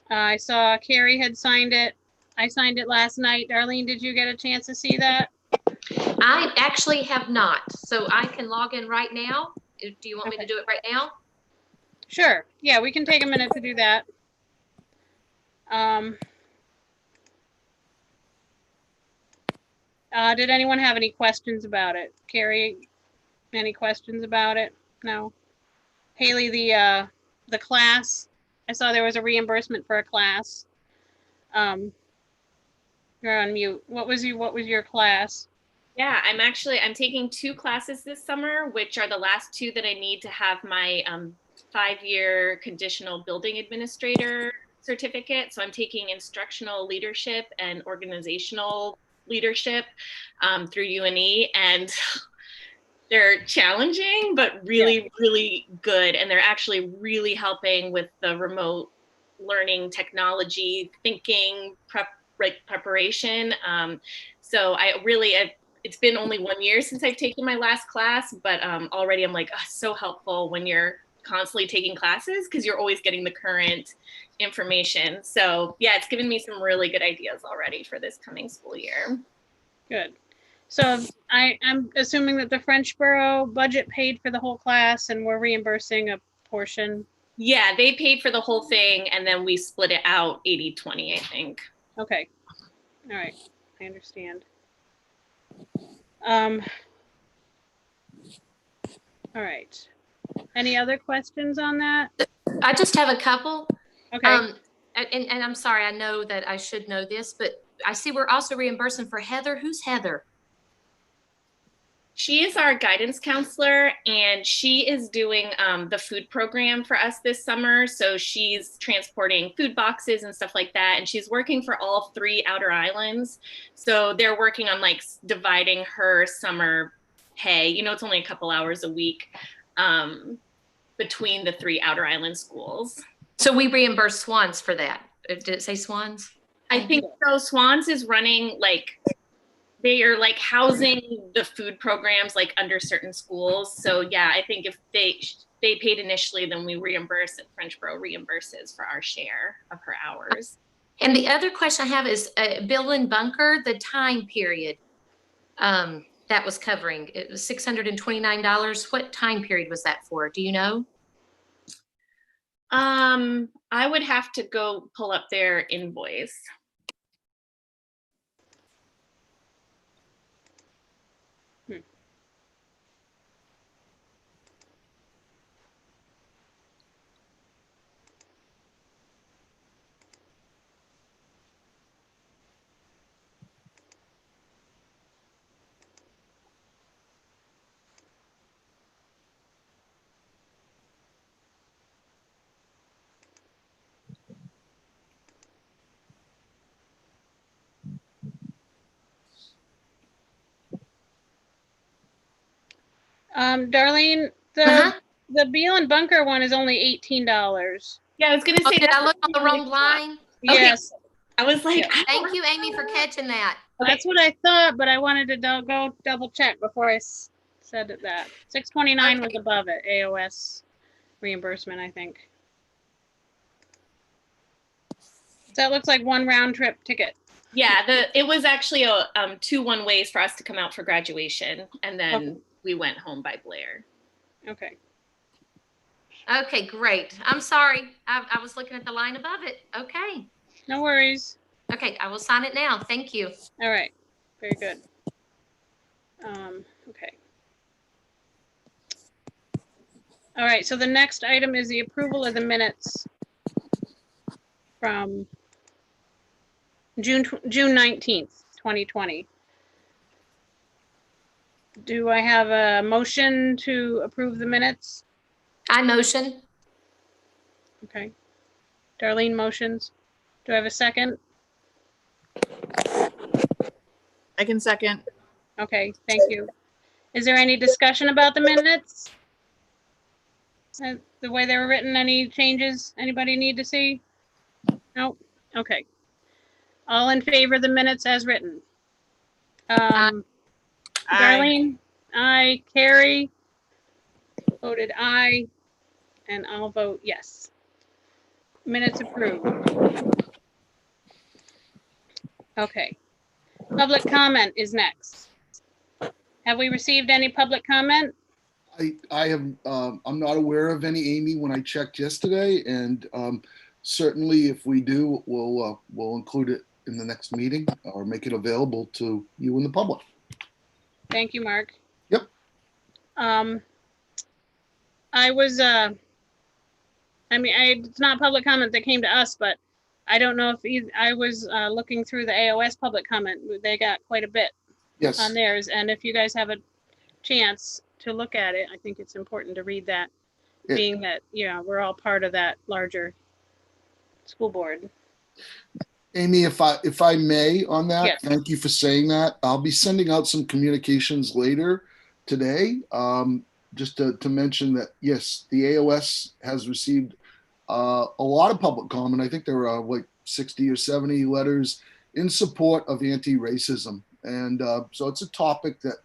I saw Carrie had signed it. I signed it last night. Darlene, did you get a chance to see that? I actually have not, so I can log in right now. Do you want me to do it right now? Sure. Yeah, we can take a minute to do that. Did anyone have any questions about it? Carrie, any questions about it? No. Haley, the class. I saw there was a reimbursement for a class. You're on mute. What was your class? Yeah, I'm taking 2 classes this summer, which are the last 2 that I need to have my 5-year conditional building administrator certificate. So I'm taking instructional leadership and organizational leadership through UNE, and they're challenging, but really, really good. And they're actually really helping with the remote learning technology, thinking, preparation. So it's been only 1 year since I've taken my last class, but already I'm like, oh, so helpful when you're constantly taking classes because you're always getting the current information. So yeah, it's given me some really good ideas already for this coming school year. Good. So I'm assuming that the Frenchboro budget paid for the whole class and we're reimbursing a portion. Yeah, they paid for the whole thing and then we split it out 80-20, I think. Okay. All right. I understand. All right. Any other questions on that? I just have a couple. Okay. And I'm sorry, I know that I should know this, but I see we're also reimbursing for Heather. Who's Heather? She is our guidance counselor, and she is doing the food program for us this summer. So she's transporting food boxes and stuff like that. And she's working for all 3 outer islands. So they're working on like dividing her summer pay. You know, it's only a couple hours a week between the 3 outer island schools. So we reimburse Swans for that. Did it say Swans? I think so. Swans is running like, they are like housing the food programs like under certain schools. So yeah, I think if they paid initially, then we reimburse it. Frenchboro reimburses for our share of her hours. And the other question I have is Bill and Bunker, the time period that was covering. It was $629. What time period was that for? Do you know? I would have to go pull up their invoice. Darlene, the Beal and Bunker one is only $18. Yeah, I was gonna say, did I look on the wrong line? Yes. Okay. I was like, Yeah. Thank you, Amy, for catching that. Okay. That's what I thought, but I wanted to go double check before I said that. $629 was above it, AOS reimbursement, I think. So it looks like one round trip ticket. Yeah, it was actually a 2 one-ways for us to come out for graduation, and then we went home by Blair. Okay. Okay, great. I'm sorry. I was looking at the line above it. Okay. No worries. Okay, I will sign it now. Thank you. All right. Very good. Okay. All right, so the next item is the approval of the minutes from June 19th, 2020. Do I have a motion to approve the minutes? I motion. Okay. Darlene motions. Do I have a second? I can second. Okay, thank you. Is there any discussion about the minutes? The way they were written, any changes anybody need to see? No? Okay. All in favor of the minutes as written? Darlene? Aye. Carrie? Voted aye. And I'll vote yes. Minutes approved. Okay. Public comment is next. Have we received any public comment? I have, I'm not aware of any, Amy, when I checked yesterday, and certainly if we do, we'll include it in the next meeting or make it available to you and the public. Thank you, Mark. Yep. I was, it's not public comment that came to us, but I don't know if I was looking through the AOS public comment. They got quite a bit Yes. on theirs. And if you guys have a chance to look at it, I think it's important to read that, being that, we're all part of that larger school board. Amy, if I may on that, Yes. Thank you for saying that. I'll be sending out some communications later today, just to mention that, yes, the AOS has received a lot of public comment. I think there are like 60 or 70 letters in support of anti-racism. And so it's a topic that,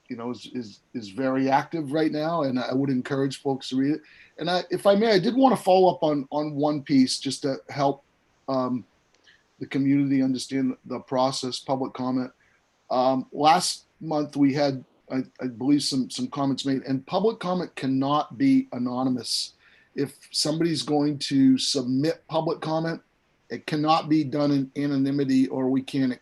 is very active right now. And I would encourage folks to read it. And if I may, I did want to follow up on one piece just to help the community understand the process, public comment. Last month we had, I believe, some comments made, and public comment cannot be anonymous. If somebody's going to submit public comment, it cannot be done in anonymity, or we can't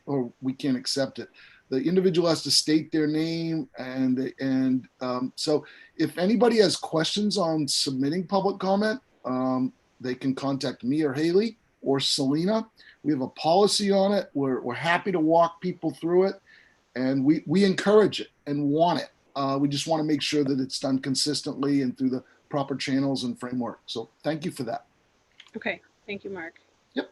accept it. The individual has to state their name, and so if anybody has questions on submitting public comment, they can contact me or Haley or Selena. We have a policy on it. We're happy to walk people through it, and we encourage it and want it. We just want to make sure that it's done consistently and through the proper channels and framework. So thank you for that. Okay, thank you, Mark. Yep.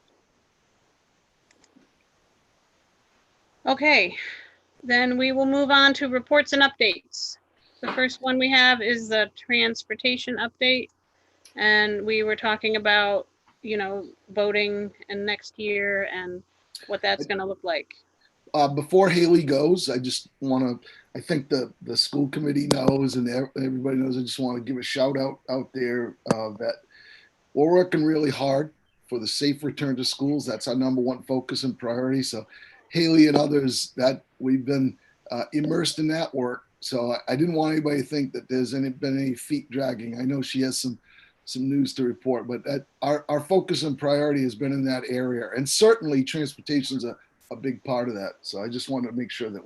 Okay, then we will move on to reports and updates. The first one we have is the transportation update. And we were talking about, voting and next year and what that's going to look like. Before Haley goes, I just want to, I think the school committee knows and everybody knows, I just want to give a shout out there that we're working really hard for the safe return to schools. That's our number one focus and priority. So Haley and others, that we've been immersed in that work. So I didn't want anybody to think that there's been any feet dragging. I know she has some news to report, but our focus and priority has been in that area. And certainly transportation is a big part of that. So I just wanted to make sure that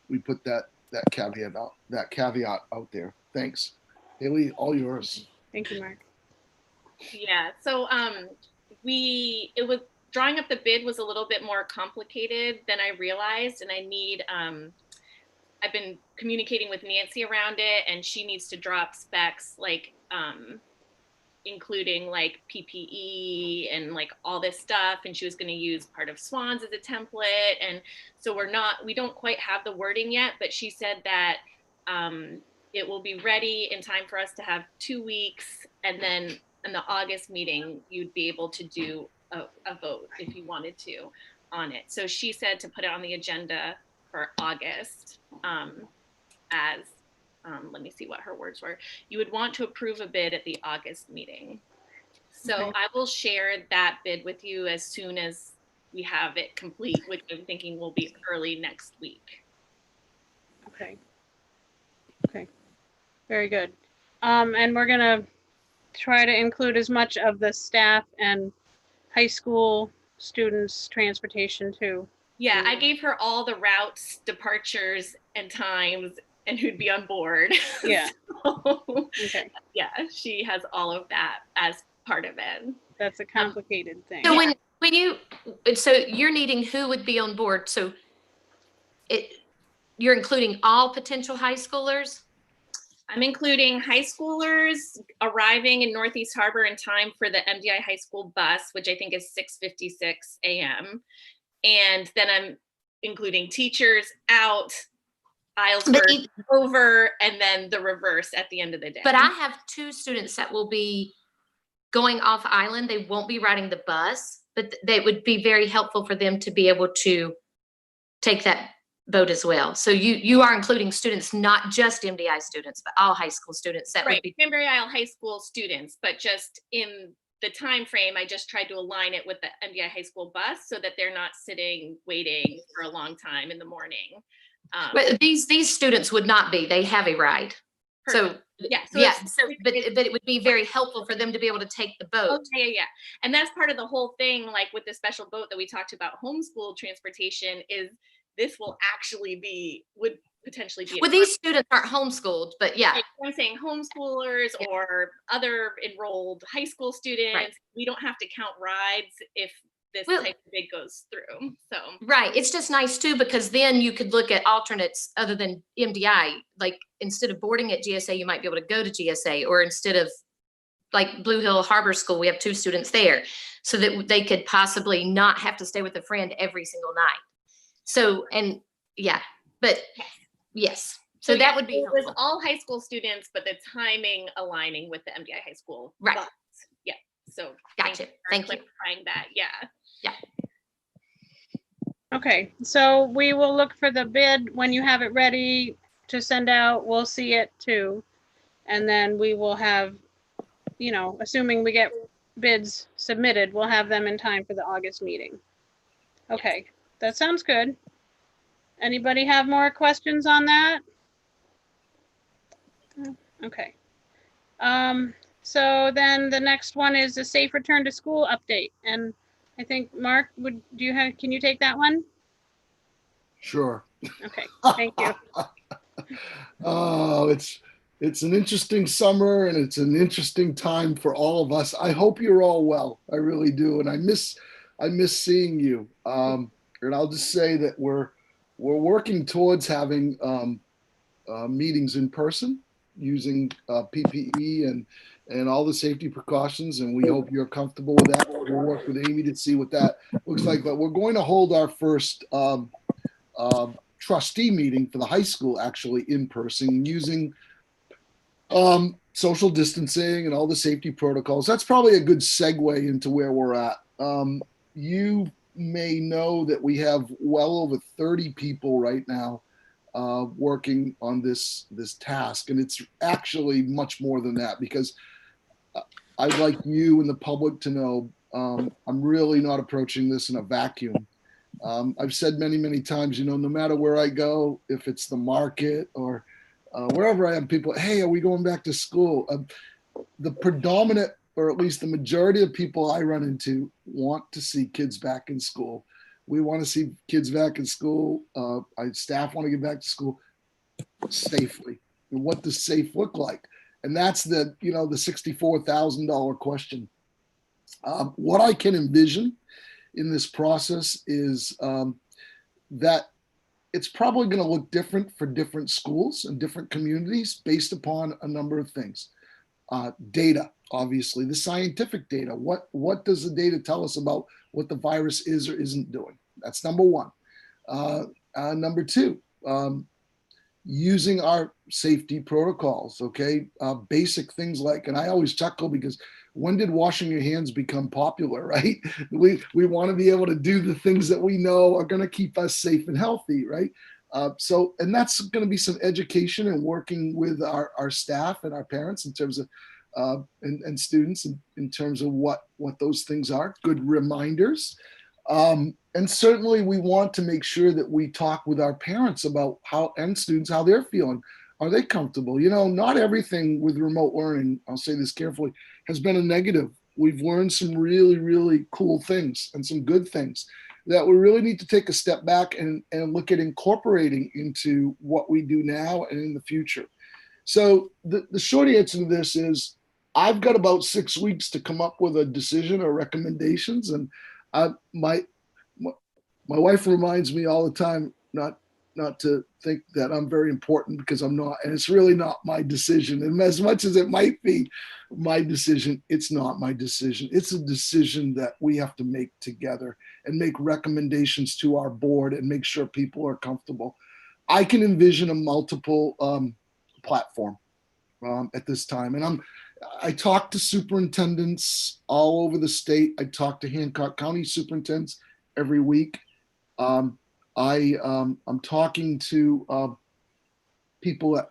we put that caveat out there. Thanks. Haley, all yours. Thank you, Mark. Yeah, so drawing up the bid was a little bit more complicated than I realized, and I've been communicating with Nancy around it, and she needs to draw up specs including like PPE and like all this stuff, and she was going to use part of Swans as a template, and so we don't quite have the wording yet, but she said that it will be ready in time for us to have 2 weeks, and then in the August meeting you'd be able to do a vote if you wanted to on it. So she said to put it on the agenda for August as let me see what her words were. You would want to approve a bid at the August meeting. So Okay. I will share that bid with you as soon as we have it complete, which I'm thinking will be early next week. Okay. Very good. And we're gonna try to include as much of the staff and high school students' transportation too. Yeah, I gave her all the routes, departures, and times, and who'd be on board. Yeah. So, Okay. yeah, she has all of that as part of it. That's a complicated thing. So so you're needing who would be on board? So you're including all potential high schoolers? I'm including high schoolers arriving in Northeast Harbor in time for the MDI high school bus, which I think is 6:56 a.m. And then I'm including teachers out, Islesburg over, and then the reverse at the end of the day. But I have 2 students that will be going off island. They won't be riding the bus, but they would be very helpful for them to be able to take that boat as well. So you are including students, not just MDI students, but all high school students that would right, be. Cranberry Isle High School students, but just in the time frame, I just tried to align it with the MDI high school bus so that they're not sitting waiting for a long time in the morning. But these students would not be, they have a ride. So, Perfect. Yeah. yeah, it's- so, but it would be very helpful for them to be able to take the Oh, boat. yeah. And that's part of the whole thing, like with the special boat that we talked about, homeschool transportation, is this will actually would potentially be. Well, these students aren't homeschooled, but yeah. I'm saying homeschoolers Yeah. or other enrolled high school students. We don't have to count rides if this Well- type of bid goes through. So Right. It's just nice too, because then you could look at alternates other than MDI. Like instead of boarding at GSA, you might be able to go to GSA, or instead of like Blue Hill Harbor School, we have 2 students there, so that they could possibly not have to stay with a friend every single night. So, and yeah, but yes. So that would be it was helpful. all high school students, but the timing aligning with the MDI high school. Right. bus. Yeah. So Gotcha. Thank you. clarifying that. Yeah. Okay, so we will look for the bid when you have it ready to send out. We'll see it too. And then we will have, assuming we get bids submitted, we'll have them in time for the August meeting. Okay, that sounds good. Anybody have more questions on that? Okay. So then the next one is the safe return to school update. And I think Mark, can you take that one? Sure. Okay, thank you. Oh, it's an interesting summer and it's an interesting time for all of us. I hope you're all well. I really do, and I miss seeing you. And I'll just say that we're working towards having meetings in person using PPE and all the safety precautions, and we hope you're comfortable with that. We'll work with Amy to see what that looks like. But we're going to hold our first trustee meeting for the high school actually in person using social distancing and all the safety protocols. That's probably a good segue into where we're at. You may know that we have well over 30 people right now working on this task, and it's actually much more than that, because I'd like you and the public to know I'm really not approaching this in a vacuum. I've said many times, no matter where I go, if it's the market or wherever I am, people, hey, are we going back to school? The predominant, or at least the majority of people I run into want to see kids back in school. We want to see kids back in school. Staff want to get back to school safely. And what does safe look like? And that's the $64,000 question. What I can envision in this process is that it's probably going to look different for different schools and different communities based upon a number of things. Data, obviously, the scientific data. What does the data tell us about what the virus is or isn't doing? That's number one. Number two, using our safety protocols, okay? Basic things like, and I always chuckle because when did washing your hands become popular, right? We want to be able to do the things that we know are going to keep us safe and healthy, right? And that's going to be some education and working with our staff and our parents in terms of, and students in terms of what those things are, good reminders. And certainly we want to make sure that we talk with our parents about and students, how they're feeling. Are they comfortable? Not everything with remote learning, I'll say this carefully, has been a negative. We've learned some really, really cool things and some good things that we really need to take a step back and look at incorporating into what we do now and in the future. So the short answer to this is I've got about 6 weeks to come up with a decision or recommendations. And my wife reminds me all the time not to think that I'm very important, because I'm not, and it's really not my decision. And as much as it might be my decision, it's not my decision. It's a decision that we have to make together and make recommendations to our board and make sure people are comfortable. I can envision a multiple platform at this time. And I talk to superintendents all over the state. I talk to Hancock County superintendents every week. I'm talking to people at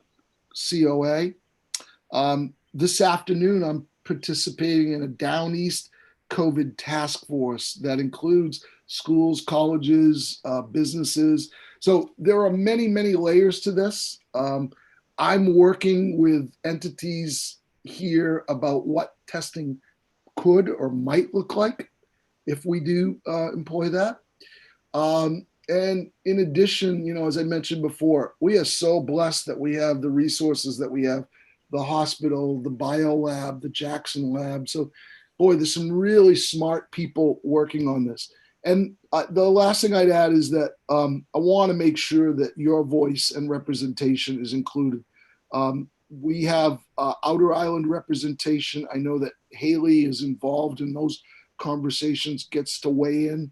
COA. This afternoon, participating in a Down East COVID task force that includes schools, colleges, businesses. So there are many, many layers to this. I'm working with entities here about what testing could or might look like if we do employ that. And in addition, as I mentioned before, we are so blessed that we have the resources that we have, the hospital, the bio lab, the Jackson lab. So, boy, there's some really smart people working on this. And the last thing I'd add is that I want to make sure that your voice and representation is included. We have Outer Island representation. I know that Haley is involved in those conversations, gets to weigh in.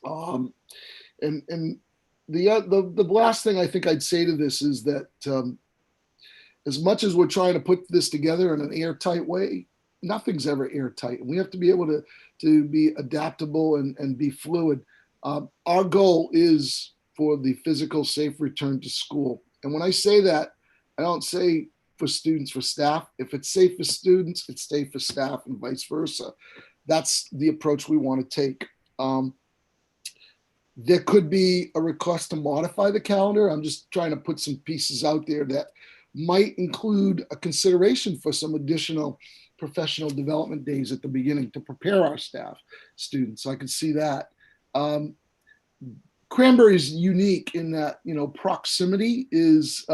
And the last thing I think I'd say to this is that as much as we're trying to put this together in an airtight way, nothing's ever airtight. And we have to be able to be adaptable and be fluid. Our goal is for the physical safe return to school. And when I say that, I don't say for students, for staff. If it's safe for students, it's safe for staff and vice versa. That's the approach we want to take. There could be a request to modify the calendar. I'm just trying to put some pieces out there that might include a consideration for some additional professional development days at the beginning to prepare our staff, students. So I can see that. Cranberry is unique in that, proximity is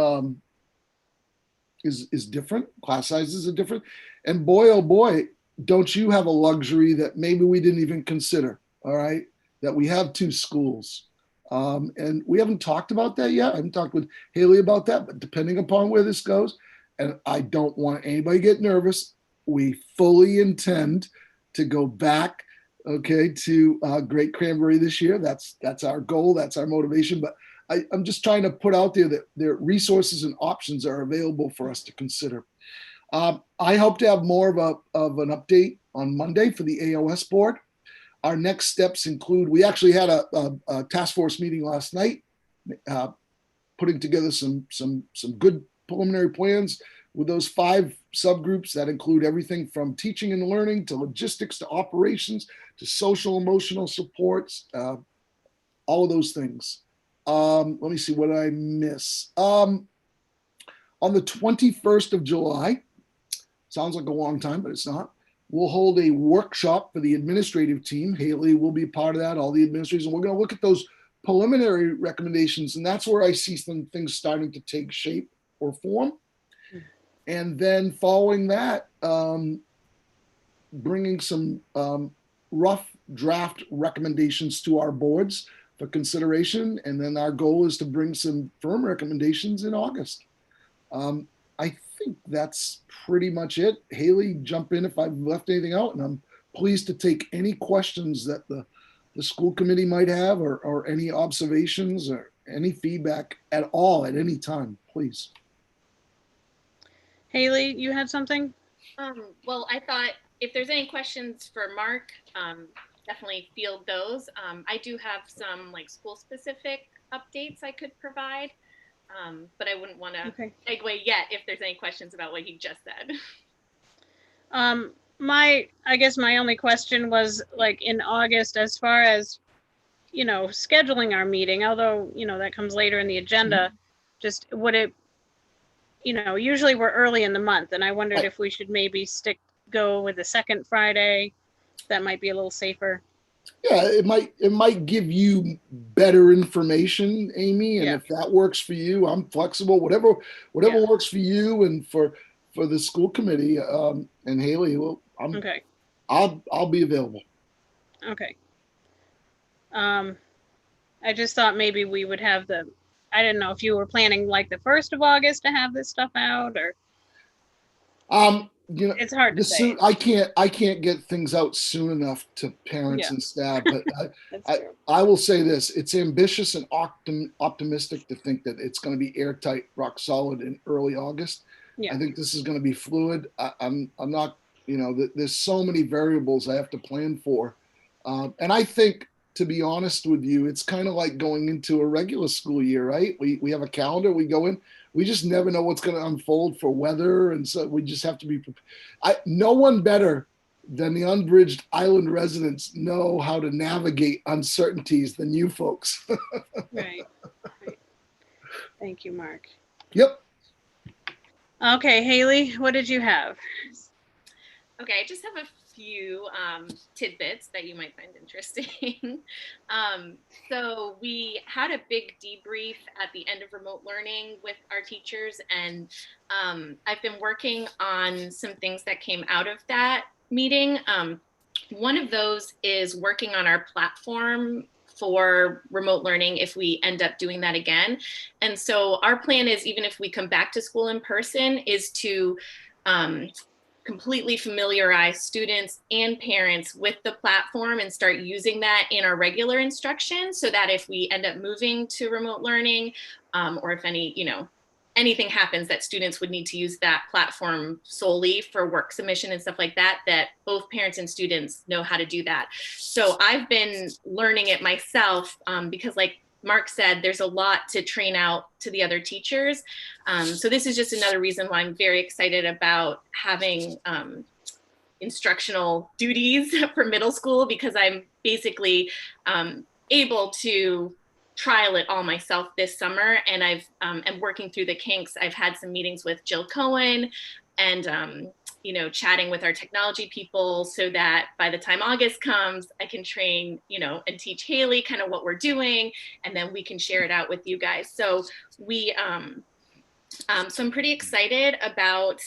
different. Class sizes are different. And boy, oh boy, don't you have a luxury that maybe we didn't even consider, all right? That we have 2 schools. And we haven't talked about that yet. I haven't talked with Haley about that, but depending upon where this goes, and I don't want anybody to get nervous, we fully intend to go back, okay, to Great Cranberry this year. That's our goal. That's our motivation. But I'm just trying to put out there that their resources and options are available for us to consider. I hope to have more of an update on Monday for the AOS board. Our next steps include, we actually had a task force meeting last night, putting together some good preliminary plans with those 5 subgroups that include everything from teaching and learning to logistics to operations to social emotional supports, all of those things. Let me see, what did I miss? On the 21st of July, sounds like a long time, but it's not. We'll hold a workshop for the administrative team. Haley will be part of that, all the administrators, and we're going to look at those preliminary recommendations. And that's where I see some things starting to take shape or form. And then following that, bringing some rough draft recommendations to our boards for consideration. And then our goal is to bring some firm recommendations in August. I think that's pretty much it. Haley, jump in if I've left anything out, and I'm pleased to take any questions that the school committee might have or any observations or any feedback at all at any time, please. Haley, you had something? Well, I thought if there's any questions for Mark, definitely field those. I do have some school specific updates I could provide. But I wouldn't want to segue yet if there's any questions about what he just said. I guess my only question was in August, as far as, scheduling our meeting, although, that comes later in the agenda, just would it, usually we're early in the month, and I wondered if we should maybe go with the second Friday. That might be a little safer. Yeah, it might give you better information, Amy. And if that works for you, I'm flexible. Whatever works for you and for the school committee. And Haley, I'll be available. Okay. I just thought maybe we would have I didn't know if you were planning the 1st of August to have this stuff out, or. It's hard to say. I can't get things out soon enough to parents and staff, but I will say this: it's ambitious and optimistic to think that it's going to be airtight, rock solid in early August. I think this is going to be fluid. I'm not, there's so many variables I have to plan for, and I think to be honest with you, it's kind of like going into a regular school year, right? We have a calendar, we go in, we just never know what's going to unfold for weather. And so we just have to be prepared. No one better than the unbridged island residents know how to navigate uncertainties than you folks. Right. Right. Thank you, Mark. Yep. Okay, Haley, what did you have? Okay, I just have a few tidbits that you might find interesting. So we had a big debrief at the end of remote learning with our teachers, and I've been working on some things that came out of that meeting. One of those is working on our platform for remote learning if we end up doing that again. And so our plan is, even if we come back to school in person, is to completely familiarize students and parents with the platform and start using that in our regular instruction, so that if we end up moving to remote learning, or if anything happens that students would need to use that platform solely for work submission and stuff like that, that both parents and students know how to do that. So I've been learning it myself, because like Mark said, there's a lot to train out to the other teachers. So this is just another reason why I'm very excited about having instructional duties for middle school, because I'm basically able to trial it all myself this summer. And am working through the kinks. I've had some meetings with Jill Cohen and chatting with our technology people, so that by the time August comes, I can train, and teach Haley kind of what we're doing, and then we can share it out with you guys. So so I'm pretty excited about,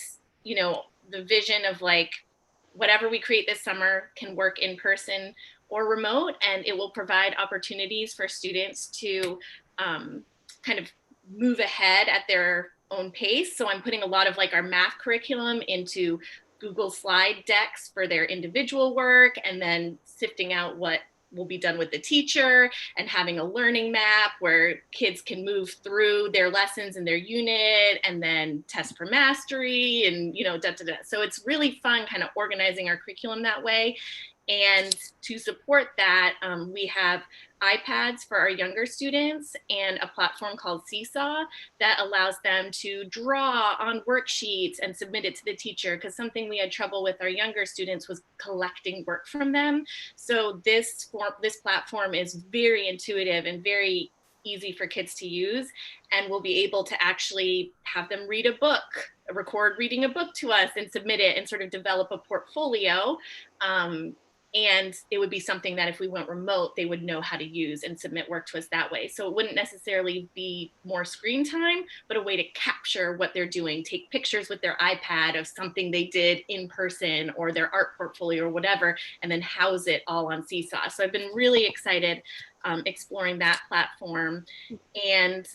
the vision of like, whatever we create this summer can work in person or remote, and it will provide opportunities for students to kind of move ahead at their own pace. So I'm putting a lot of like our math curriculum into Google slide decks for their individual work, and then sifting out what will be done with the teacher, and having a learning map where kids can move through their lessons in their unit and then test for mastery and, So it's really fun kind of organizing our curriculum that way. And to support that, we have iPads for our younger students and a platform called Seesaw that allows them to draw on worksheets and submit it to the teacher, because something we had trouble with our younger students was collecting work from them. So this platform is very intuitive and very easy for kids to use, and we'll be able to actually have them read a book, record reading a book to us and submit it, and sort of develop a portfolio. And it would be something that if we went remote, they would know how to use and submit work to us that way. So it wouldn't necessarily be more screen time, but a way to capture what they're doing, take pictures with their iPad of something they did in person or their art portfolio or whatever, and then house it all on Seesaw. So I've been really excited exploring that platform. And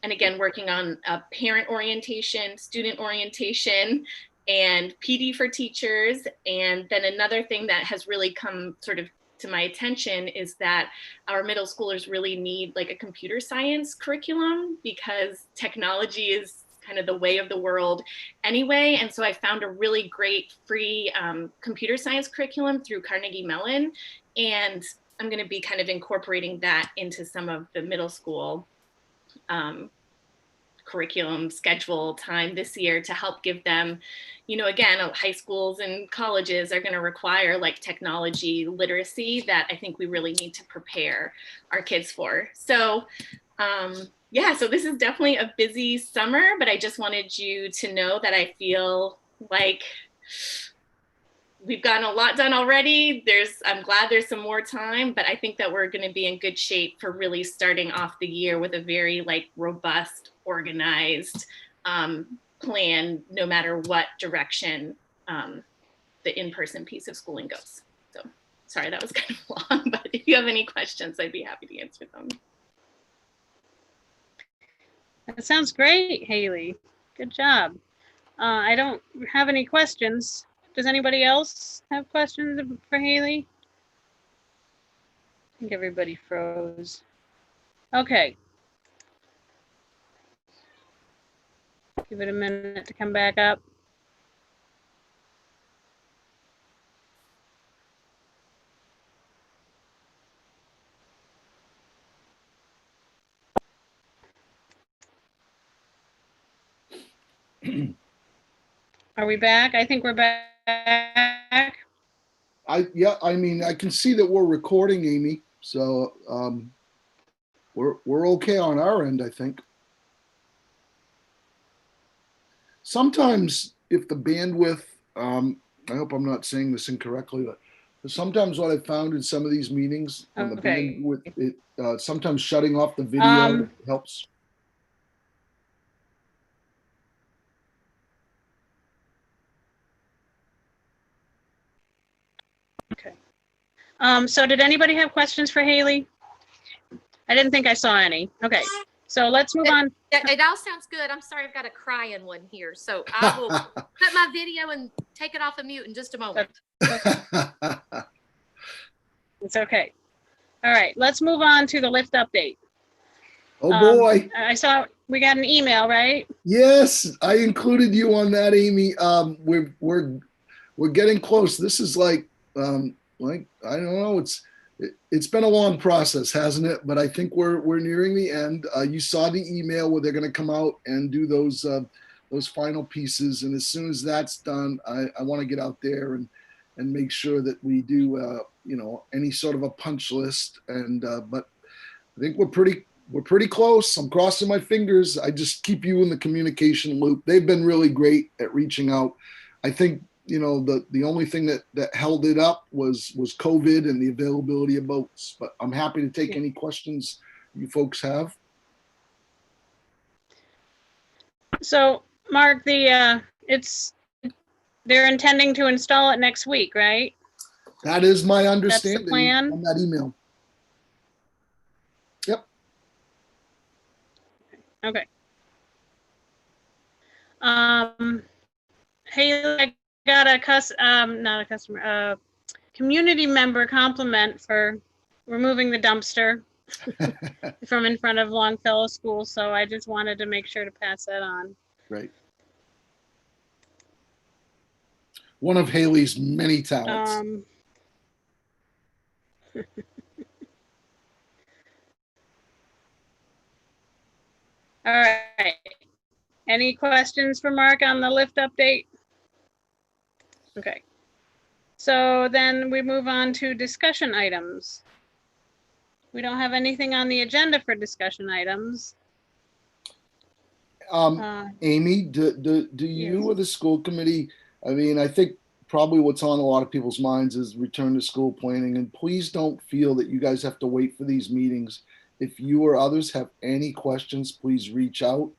again, working on a parent orientation, student orientation, and PD for teachers. And then another thing that has really come sort of to my attention is that our middle schoolers really need like a computer science curriculum, because technology is kind of the way of the world anyway. And so I found a really great free computer science curriculum through Carnegie Mellon. And I'm going to be kind of incorporating that into some of the middle school curriculum schedule time this year to help give them, again, high schools and colleges are going to require like technology literacy that I think we really need to prepare our kids for. So so this is definitely a busy summer, but I just wanted you to know that I feel like we've gotten a lot done already. I'm glad there's some more time, but I think that we're going to be in good shape for really starting off the year with a very like robust, organized plan, no matter what direction the in-person piece of schooling goes. So sorry, that was kind of long, but if you have any questions, I'd be happy to answer them. That sounds great, Haley. Good job. I don't have any questions. Does anybody else have questions for Haley? I think everybody froze. Okay. Give it a minute to come back up. Are we back? I think we're back. Yeah, I mean, I can see that we're recording, Amy. So we're okay on our end, I think. Sometimes if the bandwidth, I hope I'm not saying this incorrectly, but sometimes what I found in some of these meetings, when the Okay. bandwidth, sometimes shutting off the video Um, helps. Okay. So did anybody have questions for Haley? I didn't think I saw any. Okay. So let's move on. It all sounds good. I'm sorry, I've got a crying one here. So I will put my video and take it off of mute in just a moment. It's okay. All right. Let's move on to the lift update. Oh boy. I saw we got an email, right? Yes, I included you on that, Amy. We're getting close. This is like I don't know. It's been a long process, hasn't it? But I think we're nearing the end. You saw the email where they're going to come out and do those final pieces, and as soon as that's done, I want to get out there and make sure that we do any sort of a punch list. And but I think we're pretty close. I'm crossing my fingers. I just keep you in the communication loop. They've been really great at reaching out. I think, the only thing that held it up was COVID and the availability of boats, but I'm happy to take any questions you folks have. So Mark, they're intending to install it next week, right? That is my understanding plan? on that email. Yep. Okay. Haley, I got not a customer, community member compliment for removing the dumpster from in front of Longfellow School. So I just wanted to make sure to pass that on. Right. One of Haley's many talents. All right. Any questions for Mark on the lift update? Okay. So then we move on to discussion items. We don't have anything on the agenda for discussion items. Amy, do you Yes. or the school committee, I mean, I think probably what's on a lot of people's minds is return to school planning, and please don't feel that you guys have to wait for these meetings. If you or others have any questions, please reach out.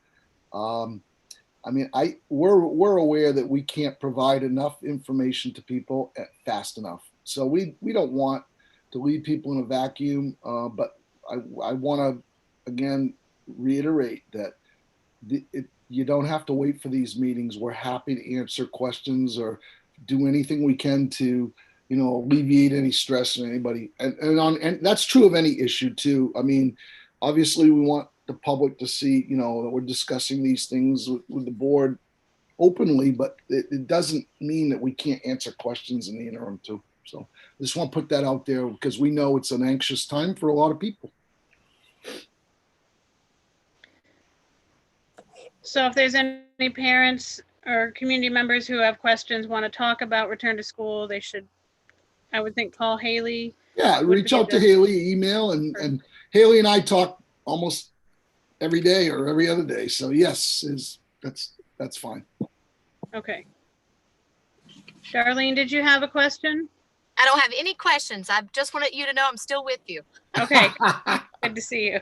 I mean, we're aware that we can't provide enough information to people fast enough. So we don't want to leave people in a vacuum. But I want to again reiterate that you don't have to wait for these meetings. We're happy to answer questions or do anything we can to alleviate any stress in anybody. And that's true of any issue too. I mean, obviously we want the public to see, that we're discussing these things with the board openly, but it doesn't mean that we can't answer questions in the interim too. So I just want to put that out there because we know it's an anxious time for a lot of people. So if there's any parents or community members who have questions, want to talk about return to school, they should, I would think, call Haley. Yeah, reach out to Haley, email, and Haley and I talk almost every day or every other day. So yes, that's fine. Okay. Darlene, did you have a question? I don't have any questions. I just wanted you to know I'm still with you. Okay. Good to see you.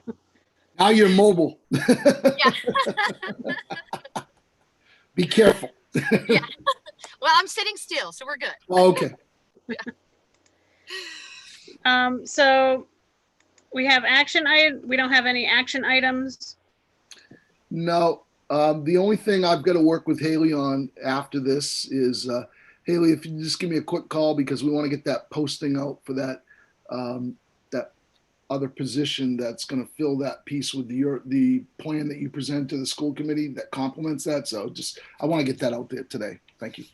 Now you're mobile. Yeah. Be careful. Yeah. Well, I'm sitting still, so we're good. Okay. So we have we don't have any action items. No, the only thing I've got to work with Haley on after this is, Haley, if you just give me a quick call because we want to get that posting out for that that other position that's going to fill that piece with the plan that you present to the school committee that complements that. So I want to get that out there today. Thank you.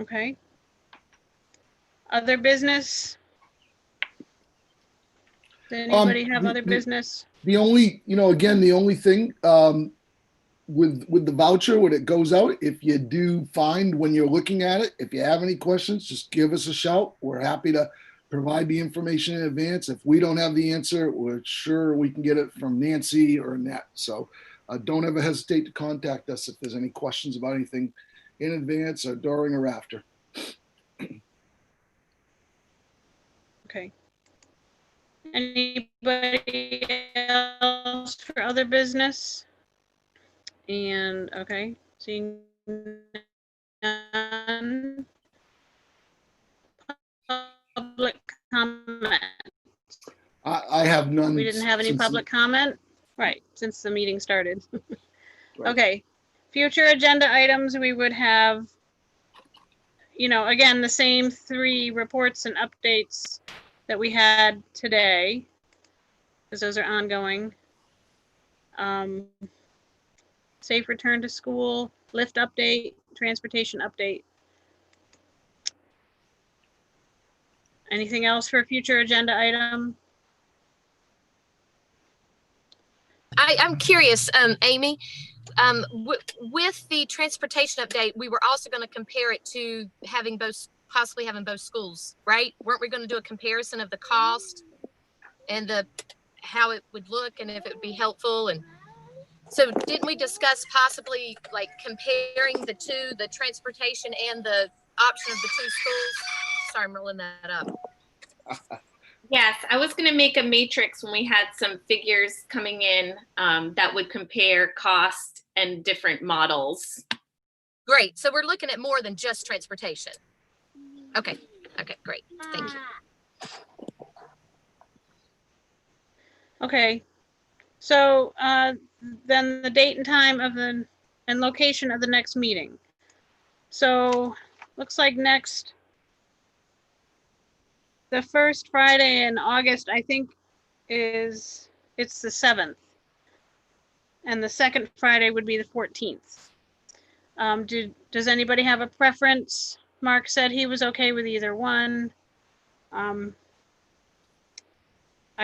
Okay. Other business? Does anybody have other business? The only, again, the only thing, with the voucher when it goes out, if you do find when you're looking at it, if you have any questions, just give us a shout. We're happy to provide the information in advance. If we don't have the answer, we're sure we can get it from Nancy or Annette. So don't ever hesitate to contact us if there's any questions about anything in advance or during or after. Okay. Anybody else for other business? And okay, seeing none. Public comment. I have none. We didn't have any since- public comment? Right, since the meeting started. Right. Okay, future agenda items, we would have, you know, again, the same 3 reports and updates that we had today, because those are ongoing. Safe return to school, lift update, transportation update. Anything else for a future agenda item? I'm curious, Amy, with the transportation update, we were also going to compare it to possibly having both schools, right? Weren't we going to do a comparison of the cost and how it would look and if it would be helpful? And so didn't we discuss possibly like comparing the two, the transportation and the option of the 2 schools? Sorry, I'm rolling that up. Yes, I was going to make a matrix when we had some figures coming in that would compare cost and different models. Great. So we're looking at more than just transportation. Okay. Okay, great. Thank you. Okay, so then the date and time of and location of the next meeting. So looks like the first Friday in August, I think it's the 7th. And the second Friday would be the 14th. Does anybody have a preference? Mark said he was okay with either one. I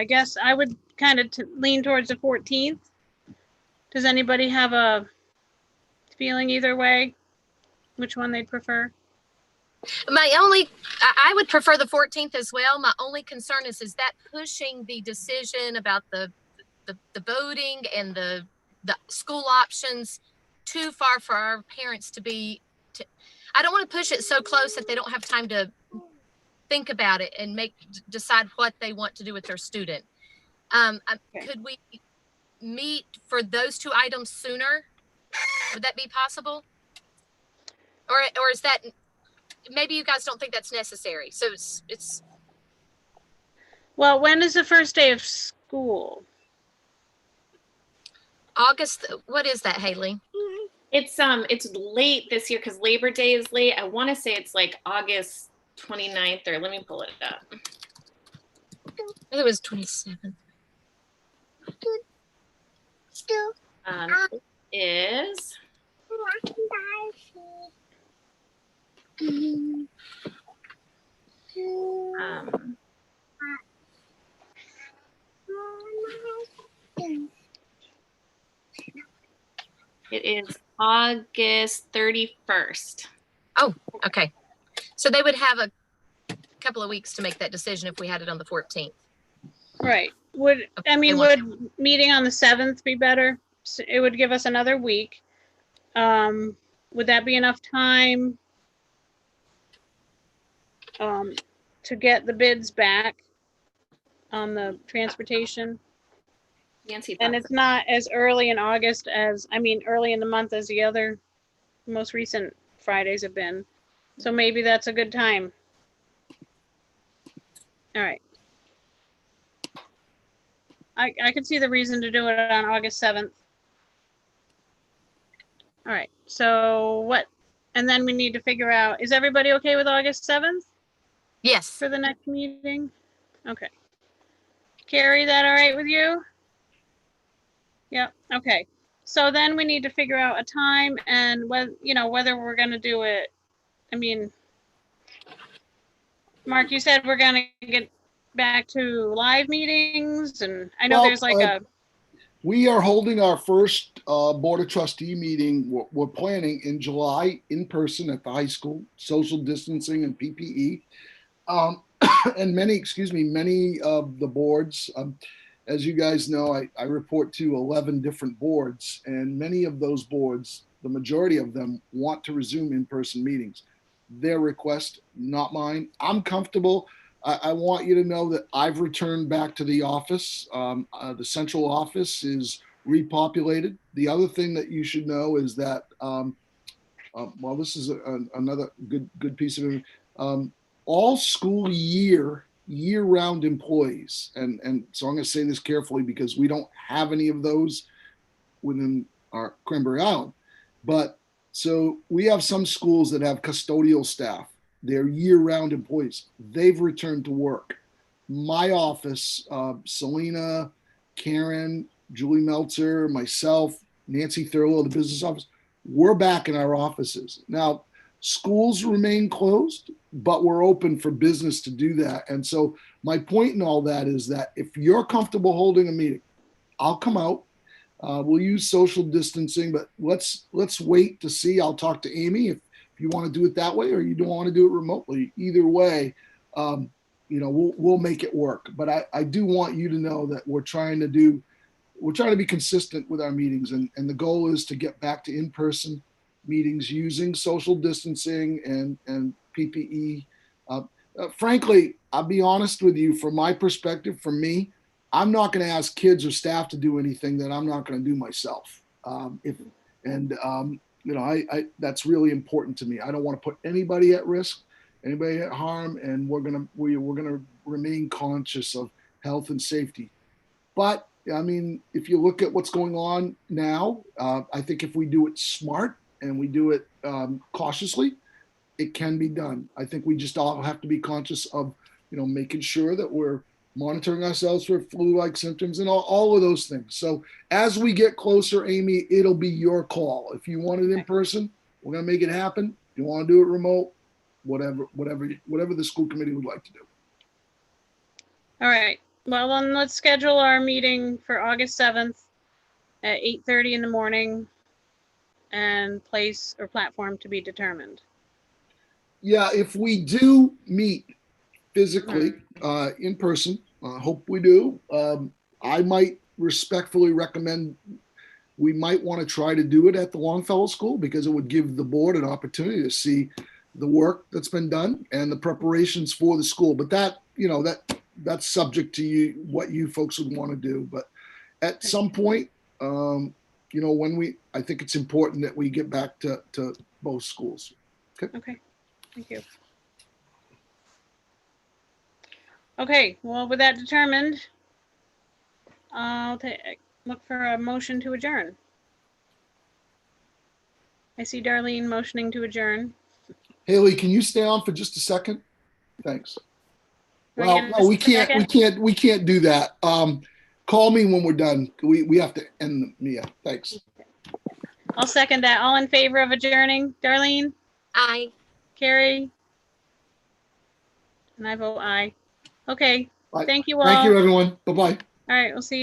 guess I would kind of lean towards the 14th. Does anybody have a feeling either way? Which one they'd prefer? I would prefer the 14th as well. My only concern is that pushing the decision about the voting and the school options too far for our parents to be, I don't want to push it so close that they don't have time to think about it and decide what they want to do with their student. Okay. Could we meet for those 2 items sooner? Would that be possible? Or is that, maybe you guys don't think that's necessary. So it's. Well, when is the first day of school? August, what is that, Haley? It's late this year because Labor Day is late. I want to say it's like August 29th, or let me pull it up. It was 27th. It is it is August 31st. Oh, okay. So they would have a couple of weeks to make that decision if we had it on the 14th. Right. Would meeting on the 7th be better? So it would give us another week. Would that be enough time to get the bids back on the transportation? Nancy, And it's not as early in August early in the month as the other most recent Fridays have been. So maybe that's a good time. All right. I could see the reason to do it on August 7th. All right, so and then we need to figure out, is everybody okay with August 7th Yes. for the next meeting? Okay. Carrie, that all right with you? Yep, okay. So then we need to figure out a time and whether we're gonna do it. I mean, Mark, you said we're gonna get back to live meetings, and I know there's like We are holding our first Board of Trustee meeting. We're planning in July in person at the high school, social distancing and PPE. And many of the boards, as you guys know, I report to 11 different boards, and many of those boards, the majority of them, want to resume in-person meetings. Their request, not mine. I'm comfortable. I want you to know that I've returned back to the office. The central office is repopulated. The other thing that you should know is that, well, this is another good piece of it. All school year-round employees, and so I'm going to say this carefully because we don't have any of those within our Cranberry Island, but so we have some schools that have custodial staff. They're year-round employees. They've returned to work. My office, Selena, Karen, Julie Meltzer, myself, Nancy Thurlow, the business office, we're back in our offices. Now, schools remain closed, but we're open for business to do that. And so my point in all that is that if you're comfortable holding a meeting, I'll come out. We'll use social distancing, but let's wait to see. I'll talk to Amy if you want to do it that way or you don't want to do it remotely. Either way, we'll make it work. But I do want you to know that we're trying to be consistent with our meetings, and the goal is to get back to in-person meetings using social distancing and PPE. Frankly, I'll be honest with you, from my perspective, for me, I'm not going to ask kids or staff to do anything that I'm not going to do myself. That's really important to me. I don't want to put anybody at risk, anybody at harm, and we're going to remain conscious of health and safety. But I mean, if you look at what's going on now, I think if we do it smart and we do it cautiously, it can be done. I think we just all have to be conscious of, making sure that we're monitoring ourselves for flu-like symptoms and all of those things. So as we get closer, Amy, it'll be your call. If you want it in person, we're going to make it happen. If you want to do it remote, whatever the school committee would like to do. All right. Well, then let's schedule our meeting for August 7th at 8:30 in the morning, and place or platform to be determined. Yeah, if we do meet physically in person, hope we do. I might respectfully recommend we might want to try to do it at the Longfellow School because it would give the board an opportunity to see the work that's been done and the preparations for the school. But that's subject to you, what you folks would want to do. But at some point, I think it's important that we get back to both schools. Okay, thank you. Okay, well, with that determined, I'll look for a motion to adjourn. I see Darlene motioning to adjourn. Haley, can you stay on for just a second? Thanks. Do I Well, get no, we a second? can't do that. Call me when we're done. We have to end the meeting. Thanks. I'll second that. All in favor of adjourning? Darlene? Aye. Carrie? And I vote aye. Okay, Bye. thank you all. Thank you, everyone. Bye-bye. All right, we'll see you